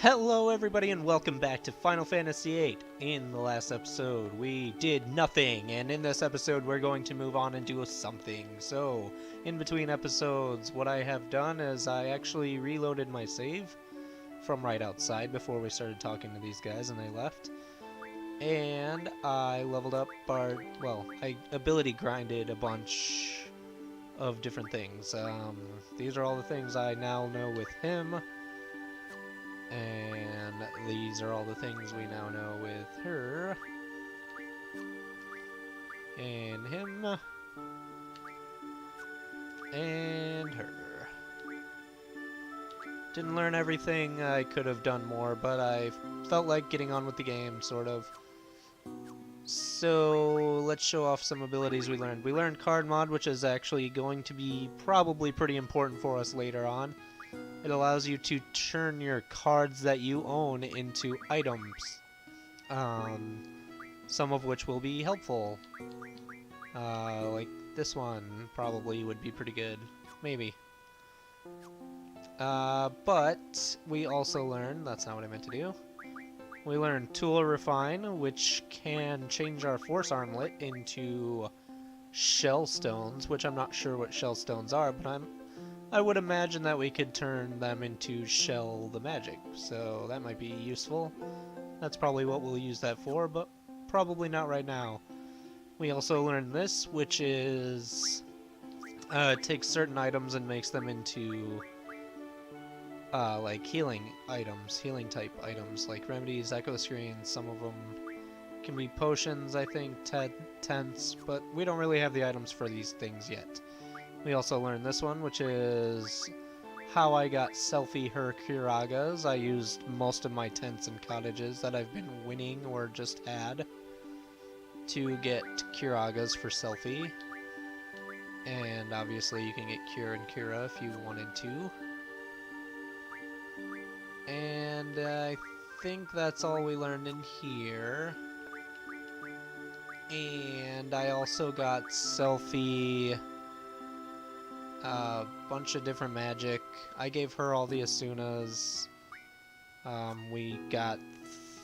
Hello everybody and welcome back to Final Fantasy VIII. In the last episode we did nothing, and in this episode we're going to move on and do something. So, in between episodes, what I have done is I actually reloaded my save from right outside before we started talking to these guys and they left. And I leveled up I ability grinded a bunch of different things. These are all the things I now know with him. And these are all the things we now know with her. And him. And her. Didn't learn everything. I could have done more, but I felt like getting on with the game, sort of. So, let's show off some abilities we learned. We learned Card Mod, which is actually going to be probably pretty important for us later on. It allows you to turn your cards that you own into items, some of which will be helpful. Like this one probably would be pretty good, maybe. But we also learned, that's not what I meant to do. We learned Tool Refine, which can change our Force Armlet into Shell Stones, which I'm not sure what Shell Stones are, but I would imagine that we could turn them into Shell the Magic, so that might be useful. That's probably what we'll use that for, but probably not right now. We also learned this, which is takes certain items and makes them into like healing items, healing type items, like remedies, echo screens. Some of them can be potions, I think, tents, but we don't really have the items for these things yet. We also learned this one, which is how I got Selfie her Kiragas. I used most of my tents and cottages that I've been winning or just had to get Kiragas for Selfie. And obviously you can get Kira and Kira if you wanted to. And I think that's all we learned in here. And I also got Selfie a bunch of different magic. I gave her all the Asunas. We got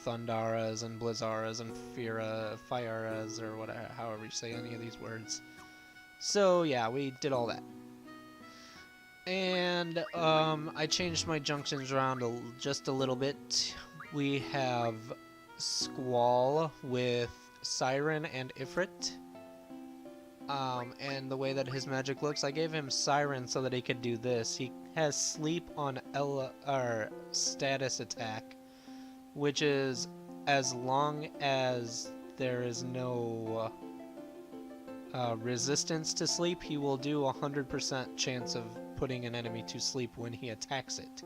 Thundaras and Blizzaras and Fiaras or whatever, however you say any of these words. So yeah, we did all that. And I changed my junctions around just a little bit. We have Squall with Siren and Ifrit. And the way that his magic looks, I gave him Siren so that he could do this. He has Sleep on status attack, which is as long as there is no resistance to sleep, he will do 100% chance of putting an enemy to sleep when he attacks it.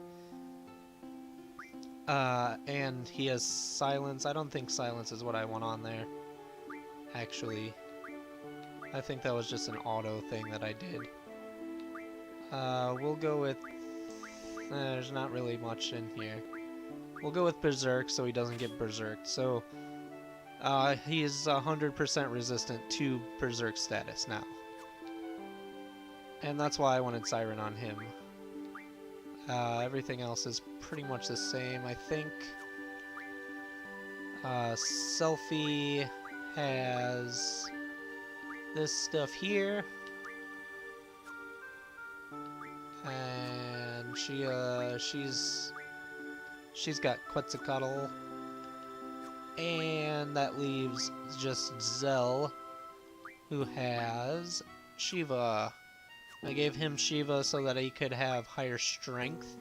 And he has Silence. I don't think Silence is what I want on there, actually. I think that was just an auto thing that I did. We'll go with... there's not really much in here. We'll go with Berserk so he doesn't get Berserked. So, he is 100% resistant to Berserk status now. And that's why I wanted Siren on him. Everything else is pretty much the same, I think. Selfie has this stuff here, and she's got Quetzalcoatl, and that leaves just Zell, who has Shiva. I gave him Shiva so that he could have higher strength,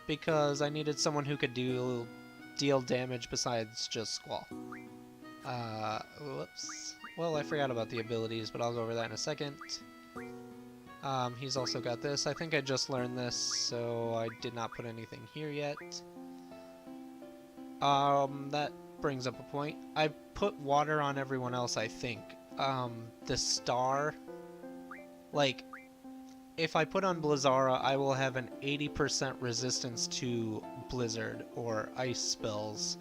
because I needed someone who could deal damage besides just Squall. Whoops. Well, I forgot about the abilities, but I'll go over that in a second. He's also got this. I think I just learned this, so I did not put anything here yet. That brings up a point. I put water on everyone else, I think. The star, like, if I put on Blizzara, I will have an 80% resistance to blizzard or ice spells.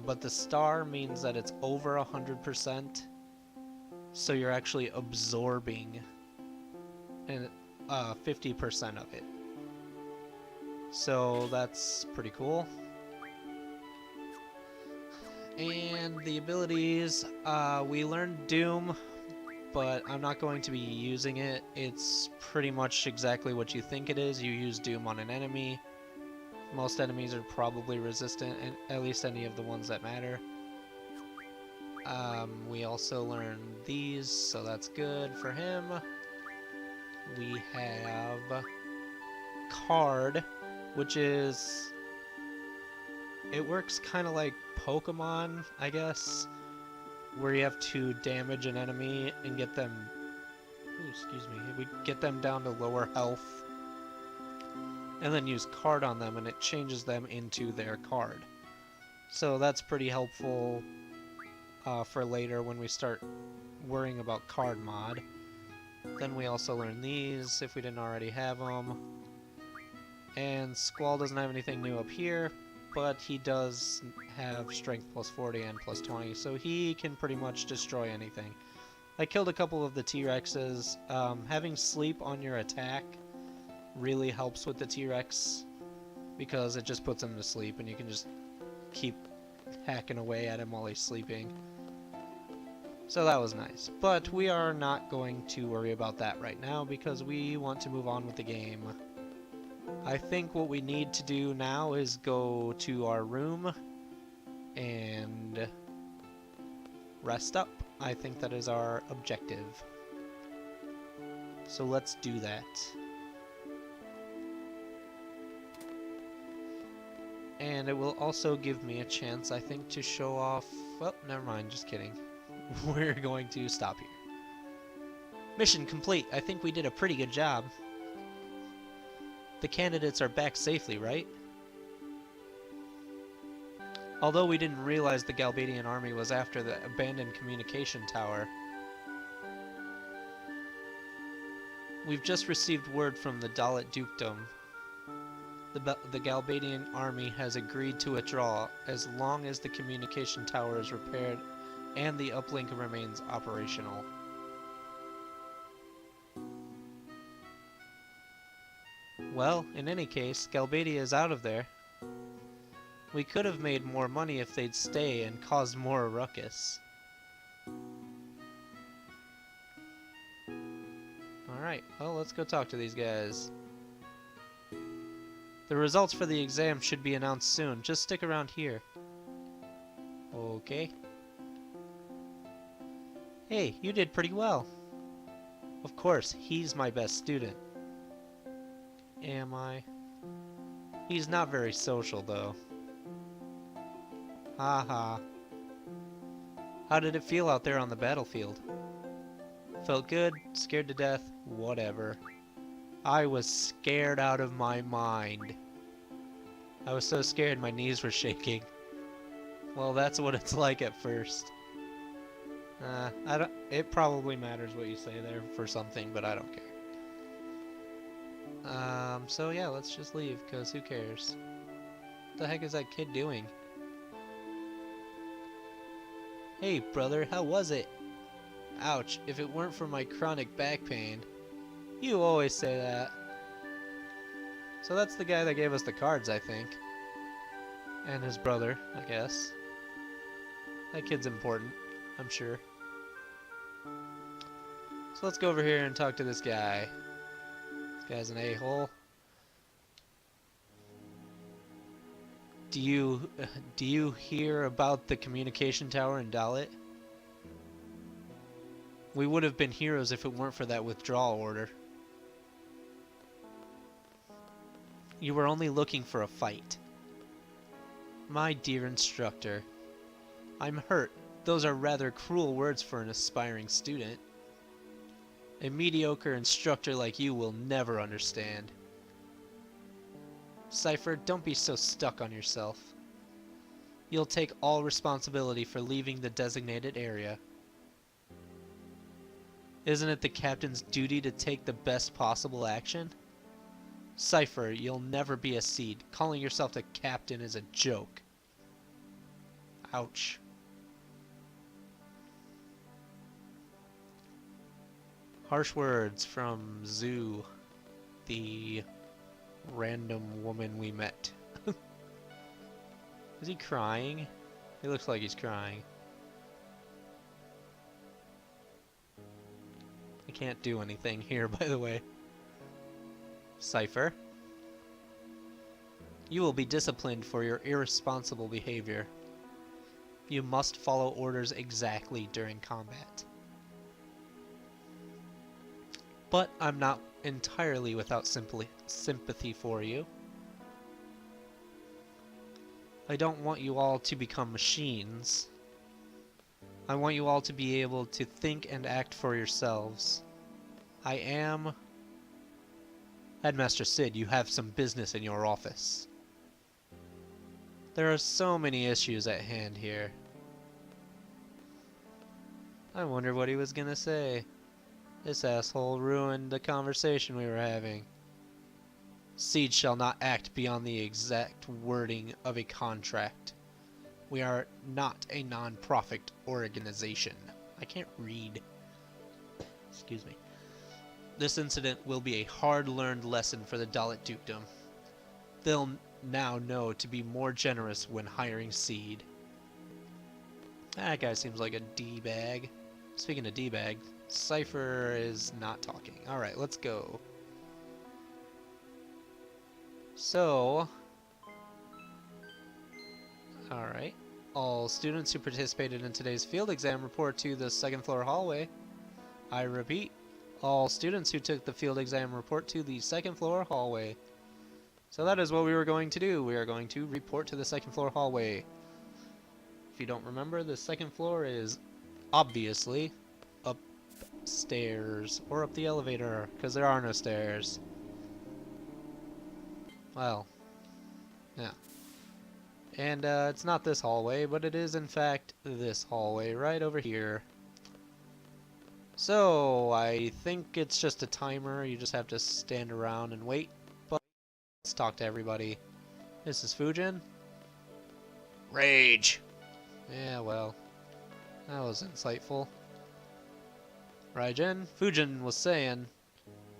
But the star means that it's over 100%, so you're actually absorbing 50% of it. So that's pretty cool. And the abilities, we learned Doom, but I'm not going to be using it. It's pretty much exactly what you think it is. You use Doom on an enemy. Most enemies are probably resistant, and at least any of the ones that matter. We also learned these, so that's good for him. We have Card, which is... it works kind of like Pokemon, I guess, where you have to damage an enemy and get them... ooh, excuse me. We get them down to lower health, and then use Card on them, and it changes them into their card. So that's pretty helpful for later when we start worrying about card mod. Then we also learn these, if we didn't already have them. And Squall doesn't have anything new up here, but he does have strength plus 40 and plus 20, so he can pretty much destroy anything. I killed a couple of the T-Rexes. Having sleep on your attack really helps with the T-Rex, because it just puts him to sleep and you can just keep hacking away at him while he's sleeping. So that was nice. But we are not going to worry about that right now because we want to move on with the game. I think what we need to do now is go to our room and rest up. I think that is our objective. So let's do that. And it will also give me a chance, I think, to show off... well, never mind, just kidding. We're going to stop here. Mission complete. I think we did a pretty good job. The candidates are back safely, right? Although we didn't realize the Galbadian army was after the abandoned communication tower. We've just received word from the Dalit Dukedom. The Galbadian army has agreed to withdraw as long as the communication tower is repaired and the uplink remains operational. Well, in any case, Galbadia is out of there. We could have made more money if they'd stay and caused more ruckus. Alright, well, let's go talk to these guys. The results for the exam should be announced soon. Just stick around here. Okay. Hey, you did pretty well. Of course, he's my best student. Am I? He's not very social, though. Haha. How did it feel out there on the battlefield? Felt good, scared to death, whatever. I was scared out of my mind. I was so scared my knees were shaking. Well, that's what it's like at first. It probably matters what you say there for something, but I don't care. So yeah, let's just leave, because who cares? What the heck is that kid doing? Hey, brother, how was it? Ouch, if it weren't for my chronic back pain. You always say that. So that's the guy that gave us the cards, I think. And his brother, I guess. That kid's important, I'm sure. So let's go over here and talk to this guy. This guy's an a-hole. Do you hear about the communication tower in Dalit? We would have been heroes if it weren't for that withdrawal order. You were only looking for a fight. My dear instructor, I'm hurt. Those are rather cruel words for an aspiring student. A mediocre instructor like you will never understand. Cypher, don't be so stuck on yourself. You'll take all responsibility for leaving the designated area. Isn't it the captain's duty to take the best possible action? Cypher, you'll never be a SeeD. Calling yourself the captain is a joke. Ouch. Harsh words from Zoo, the random woman we met. Is he crying? He looks like he's crying. I can't do anything here, by the way. Cypher. You will be disciplined for your irresponsible behavior. You must follow orders exactly during combat. But I'm not entirely without sympathy for you. I don't want you all to become machines. I want you all to be able to think and act for yourselves. I am... Headmaster SeeD, you have some business in your office. There are so many issues at hand here. I wonder what he was gonna say. This asshole ruined the conversation we were having. SeeD shall not act beyond the exact wording of a contract. We are not a non-profit organization. I can't read. Excuse me. This incident will be a hard-learned lesson for the Dalit Dukedom. They'll now know to be more generous when hiring SeeD. That guy seems like a D-bag. Speaking of D-bag, Cypher is not talking. Alright, let's go. So... Alright. All students who participated in today's field exam report to the second floor hallway. I repeat, all students who took the field exam report to the second floor hallway. So that is what we were going to do. We are going to report to the second floor hallway. If you don't remember, the second floor is obviously upstairs or up the elevator, because there are no stairs. Well, yeah. And it's not this hallway, but it is in fact this hallway right over here. So I think it's just a timer. You just have to stand around and wait. But let's talk to everybody. This is Fujin. Rage. Yeah, well, that was insightful. Raijin, Fujin was saying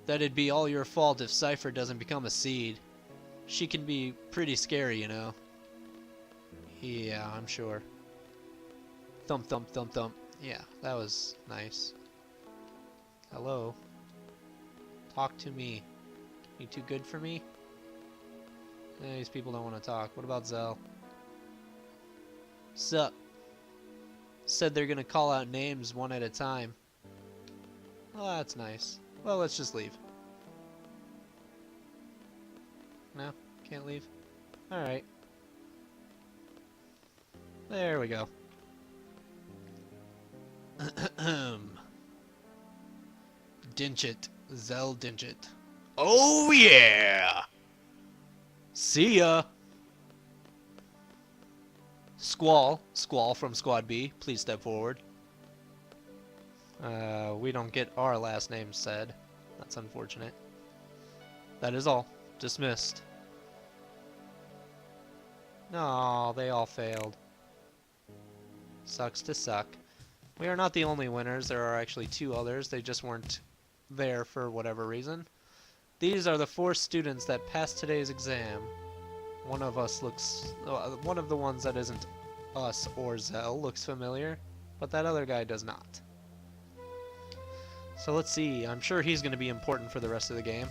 that it'd be all your fault if Cypher doesn't become a SeeD. She can be pretty scary, you know. Yeah, I'm sure. Thump, thump, thump, thump. Yeah, that was nice. Hello. Talk to me. You too good for me? These people don't want to talk. What about Zell? Sup? Said they're gonna call out names one at a time. Oh, that's nice. Well, let's just leave. No? Can't leave? Alright. There we go. Dinchit. Zell Dinchit. Oh yeah! See ya! Squall. Squall from Squad B. Please step forward. We don't get our last name said. That's unfortunate. That is all. Dismissed. No, they all failed. Sucks to suck. We are not the only winners. There are actually 2 others. They just weren't there for whatever reason. These are the 4 students that passed today's exam. One of us looks... one of the ones that isn't us or Zell looks familiar, but that other guy does not. So let's see. I'm sure he's going to be important for the rest of the game.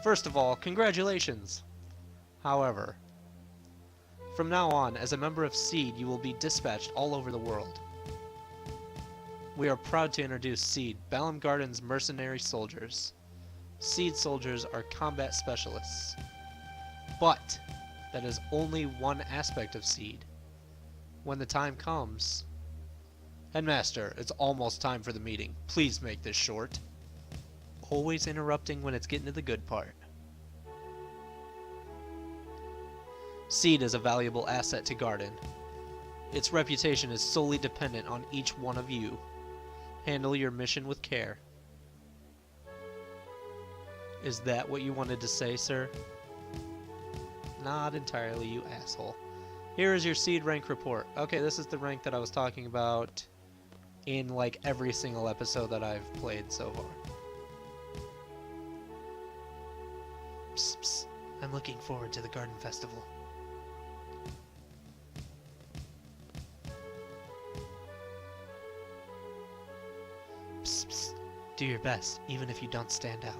First of all, congratulations! However, from now on, as a member of SeeD, you will be dispatched all over the world. We are proud to introduce SeeD, Balam Garden's mercenary soldiers. SeeD soldiers are combat specialists. But that is only one aspect of SeeD. When the time comes... Headmaster, it's almost time for the meeting. Please make this short. Always interrupting when it's getting to the good part. SeeD is a valuable asset to Garden. Its reputation is solely dependent on each one of you. Handle your mission with care. Is that what you wanted to say, sir? Not entirely, you asshole. Here is your SeeD rank report. Okay, this is the rank that I was talking about in like every single episode that I've played so far. I'm looking forward to the garden festival. Psst, psst. Do your best, even if you don't stand out.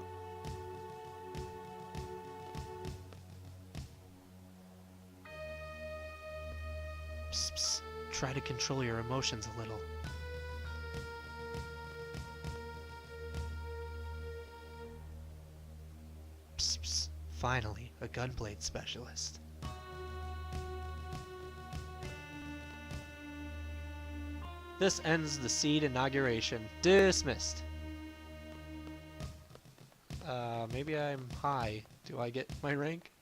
Psst, psst. Try to control your emotions a little. Psst, psst. Finally, a gunblade specialist. This ends the SeeD inauguration. Dismissed. Maybe I'm high. Do I get my rank?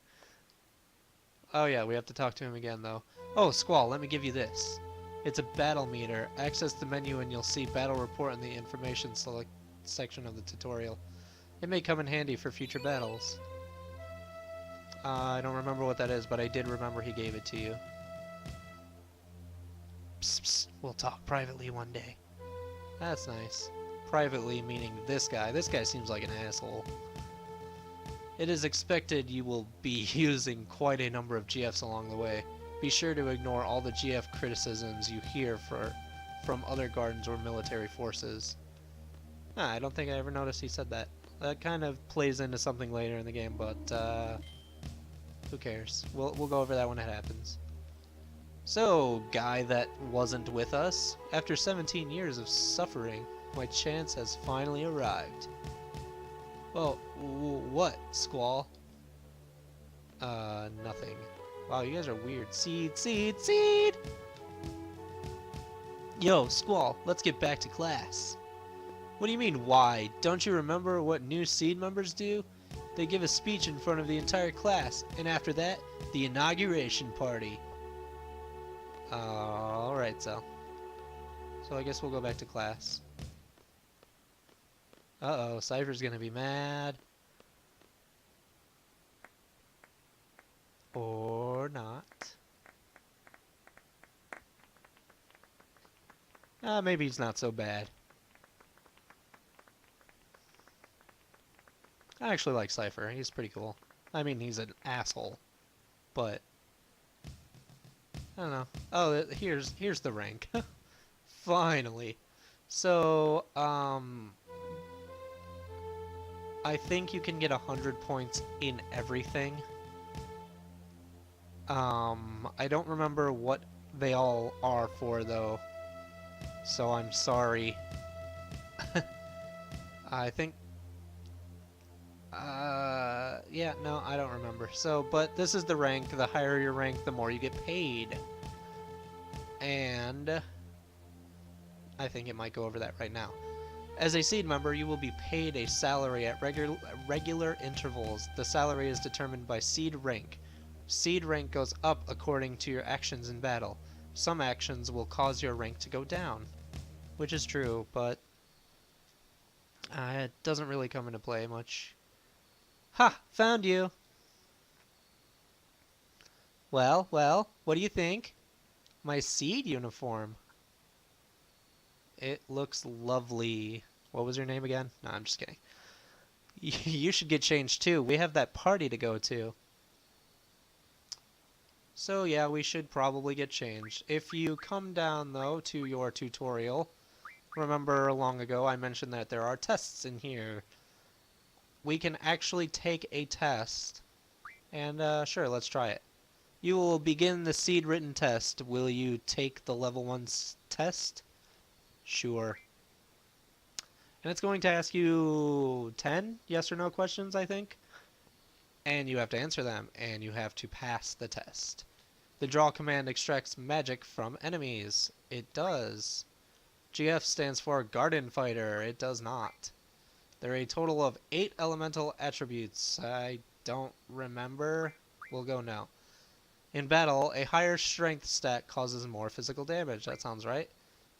Oh yeah, we have to talk to him again though. Oh, Squall, let me give you this. It's a battle meter. Access the menu and you'll see battle report in the information select section of the tutorial. It may come in handy for future battles. I don't remember what that is, but I did remember he gave it to you. Psst, psst. We'll talk privately one day. That's nice. Privately meaning this guy. This guy seems like an asshole. It is expected you will be using quite a number of GFs along the way. Be sure to ignore all the GF criticisms you hear from other gardens or military forces. I don't think I ever noticed he said that. That kind of plays into something later in the game, but who cares? We'll go over that when it happens. So, guy that wasn't with us, after 17 years of suffering, my chance has finally arrived. Well, what, Squall? Nothing. Wow, you guys are weird. SeeD, SeeD, SeeD! Yo, Squall, let's get back to class. What do you mean, why? Don't you remember what new SeeD members do? They give a speech in front of the entire class, and after that, the inauguration party. Alright, so I guess we'll go back to class. Uh-oh, Cypher's gonna be mad. Or not. Maybe he's not so bad. I actually like Cypher. He's pretty cool. I mean, he's an asshole. But I don't know. Oh, here's the rank. Finally. So, I think you can get 100 points in everything. I don't remember what they all are for, though. So I'm sorry. I think... yeah, no, I don't remember. So, but this is the rank. The higher your rank, the more you get paid. And I think it might go over that right now. As a SeeD member, you will be paid a salary at regular intervals. The salary is determined by SeeD rank. SeeD rank goes up according to your actions in battle. Some actions will cause your rank to go down, which is true, but it doesn't really come into play much. Ha! Found you! Well, what do you think? My SeeD uniform. It looks lovely. What was your name again? No, I'm just kidding. You should get changed too. We have that party to go to. So yeah, we should probably get changed. If you come down though to your tutorial, remember long ago I mentioned that there are tests in here. We can actually take a test. And sure, let's try it. You will begin the SeeD written test. Will you take the level 1 test? Sure. And it's going to ask you 10 yes or no questions, I think. And you have to answer them, and you have to pass the test. The draw command extracts magic from enemies. It does. GF stands for Garden Fighter. It does not. There are a total of 8 elemental attributes. I don't remember. We'll go now. In battle, a higher strength stat causes more physical damage. That sounds right.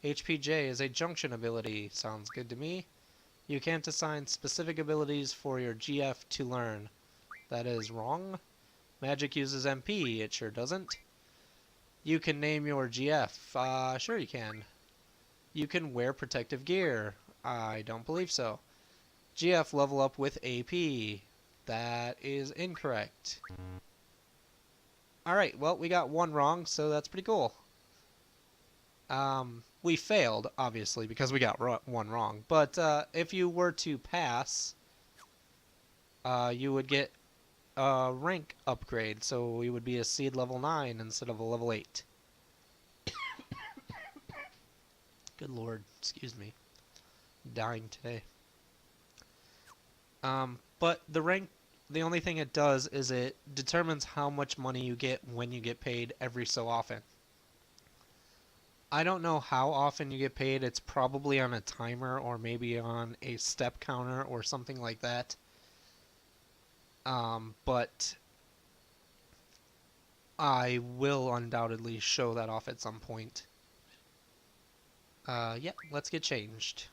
HPJ is a junction ability. Sounds good to me. You can't assign specific abilities for your GF to learn. That is wrong. Magic uses MP. It sure doesn't. You can name your GF. Sure you can. You can wear protective gear. I don't believe so. GF level up with AP. That is incorrect. Alright, well, we got one wrong, so that's pretty cool. We failed, obviously, because we got one wrong. But if you were to pass, you would get a rank upgrade. So we would be a SeeD level 9 instead of a level 8. Good lord, excuse me. I'm dying today. But the only thing it does is it determines how much money you get when you get paid every so often. I don't know how often you get paid. It's probably on a timer or maybe on a step counter or something like that. But I will undoubtedly show that off at some point. Yeah, let's get changed.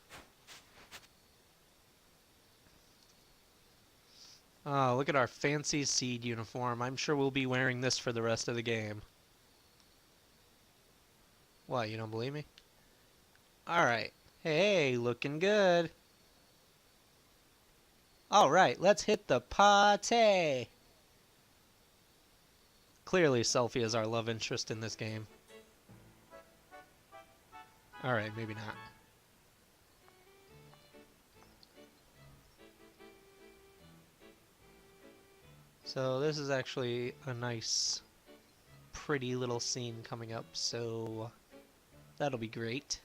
Look at our fancy SeeD uniform. I'm sure we'll be wearing this for the rest of the game. What, you don't believe me? Alright. Hey, looking good. Alright, let's hit the party. Clearly, Selphie is our love interest in this game. Alright, maybe not. So this is actually a nice, pretty little scene coming up, so that'll be great.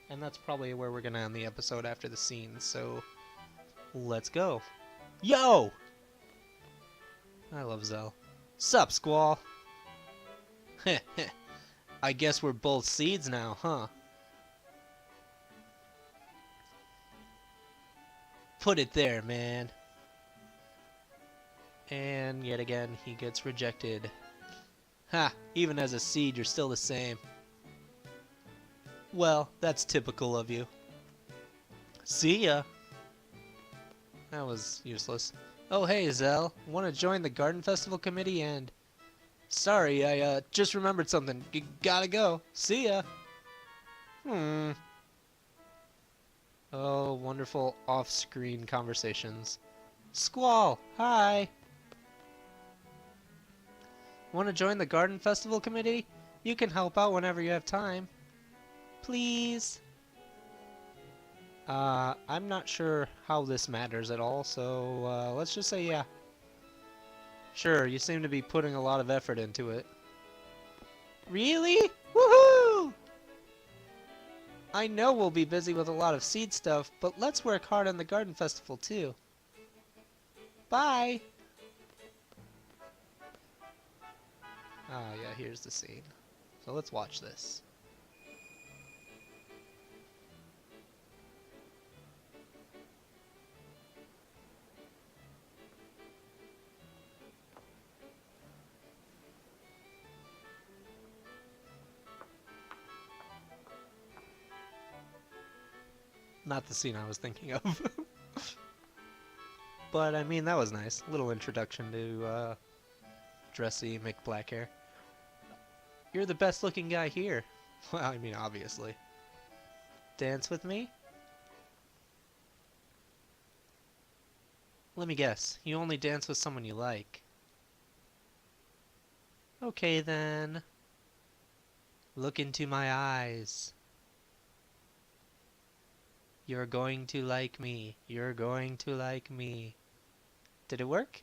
And that's probably where we're gonna end the episode after the scene, so let's go. Yo! I love Zell. Sup, Squall? I guess we're both SeeDs now, huh? Put it there, man. And yet again, he gets rejected. Ha! Even as a SeeD, you're still the same. Well, that's typical of you. See ya! That was useless. Oh hey, Zell. Want to join the Garden Festival Committee and... Sorry, I just remembered something. Gotta go. See ya! Oh, wonderful off-screen conversations. Squall! Hi! Want to join the Garden Festival Committee? You can help out whenever you have time. Please? I'm not sure how this matters at all, so let's just say yeah. Sure, you seem to be putting a lot of effort into it. Really? Woohoo! I know we'll be busy with a lot of SeeD stuff, but let's work hard on the Garden Festival too. Bye! Ah, yeah, here's the scene. So let's watch this. Not the scene I was thinking of. But, I mean, that was nice. Little introduction to, dressy McBlackhair. You're the best looking guy here. Well, I mean, obviously. Dance with me? Let me guess. You only dance with someone you like. Okay, then. Look into my eyes. You're going to like me. You're going to like me. Did it work?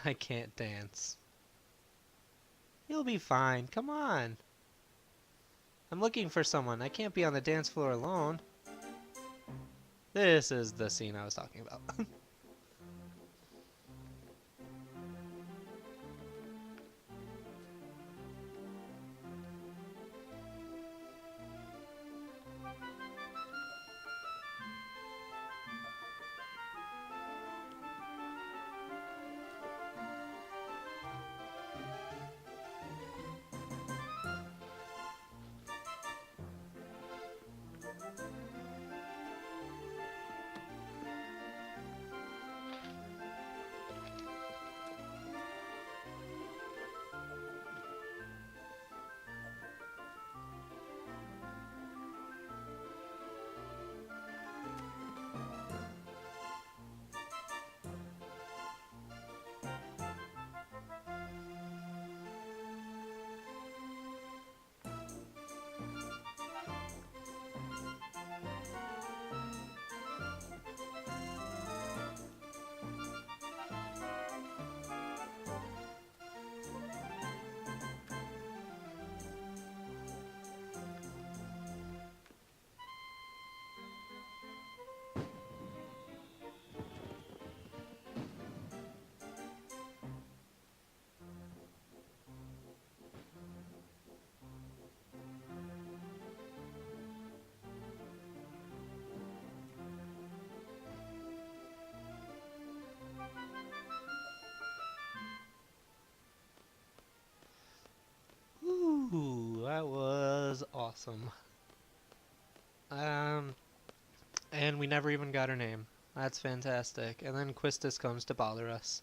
I can't dance. You'll be fine. Come on. I'm looking for someone. I can't be on the dance floor alone. This is the scene I was talking about. awesome. And we never even got her name. That's fantastic. And then Quistis comes to bother us.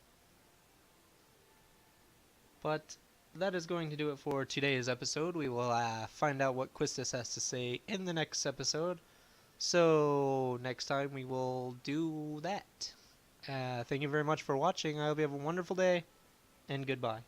But that is going to do it for today's episode. We will find out what Quistis has to say in the next episode. So next time we will do that. Thank you very much for watching. I hope you have a wonderful day, and goodbye.